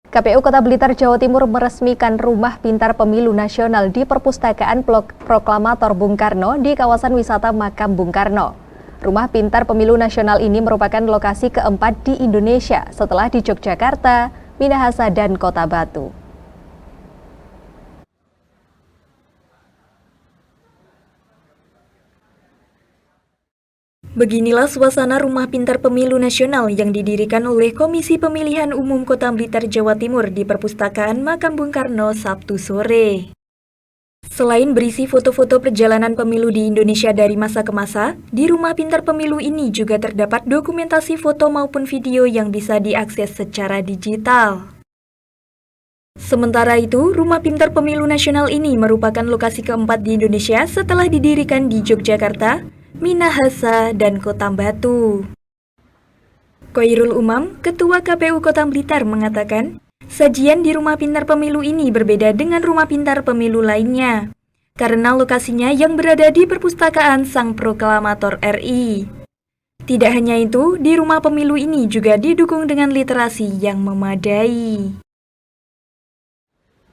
KPU Kota Blitar, Jawa Timur meresmikan Rumah Pintar Pemilu Nasional di Perpustakaan Proklamator Bung Karno di kawasan wisata Makam Bung Karno. Rumah Pintar Pemilu Nasional ini merupakan lokasi keempat di Indonesia setelah di Yogyakarta, Minahasa, dan Kota Batu. Beginilah suasana Rumah Pintar Pemilu Nasional yang didirikan oleh Komisi Pemilihan Umum Kota Blitar, Jawa Timur di Perpustakaan Makam Bung Karno Sabtu sore. Selain berisi foto-foto perjalanan pemilu di Indonesia dari masa ke masa, di Rumah Pintar Pemilu ini juga terdapat dokumentasi foto maupun video yang bisa diakses secara digital. Sementara itu, Rumah Pintar Pemilu Nasional ini merupakan lokasi keempat di Indonesia setelah didirikan di Yogyakarta, Minahasa, dan Kota Batu. Khairul Umam, Ketua KPU Kota Blitar, mengatakan, sajian di Rumah Pintar Pemilu ini berbeda dengan Rumah Pintar Pemilu lainnya, karena lokasinya yang berada di Perpustakaan Sang Proklamator RI. Tidak hanya itu, di Rumah Pemilu ini juga didukung dengan literasi yang memadai.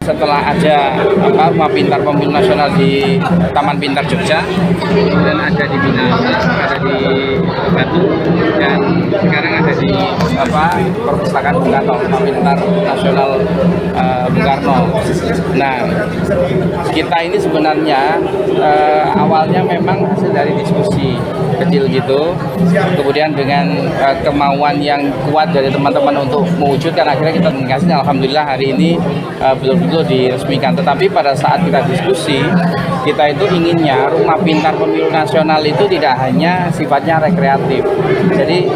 Setelah ada Rumah Pintar Pemilu Nasional di Taman Pintar Jogja, dan ada di Minahasa, ada di Batu, dan sekarang ada di Perpustakaan Bung Karno, Rumah Pintar Nasional Bung Karno. Nah, kita ini sebenarnya awalnya memang hasil dari diskusi kecil gitu, kemudian dengan kemauan yang kuat dari teman-teman untuk mewujudkan, akhirnya kita komunikasi. Alhamdulillah hari ini betul-betul diresmikan. Tetapi pada saat kita diskusi, kita itu inginnya Rumah Pintar Pemilu Nasional itu tidak hanya sifatnya rekreatif. Jadi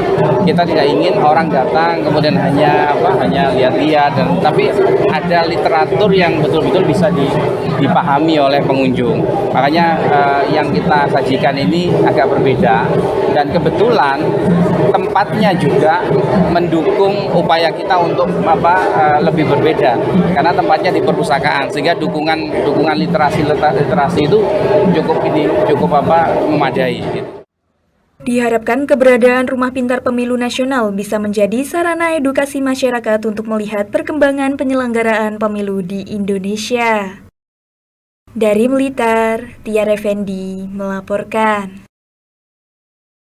kita tidak ingin orang datang kemudian hanya lihat-lihat, tapi ada literatur yang betul-betul bisa dipahami oleh pengunjung. Makanya yang kita sajikan ini agak berbeda, dan kebetulan tempatnya juga mendukung upaya kita untuk lebih berbeda, karena tempatnya di perpustakaan, sehingga dukungan literasi itu cukup memadai. Diharapkan keberadaan Rumah Pintar Pemilu Nasional bisa menjadi sarana edukasi masyarakat untuk melihat perkembangan penyelenggaraan pemilu di Indonesia. Dari Blitar, Tiar Effendi melaporkan.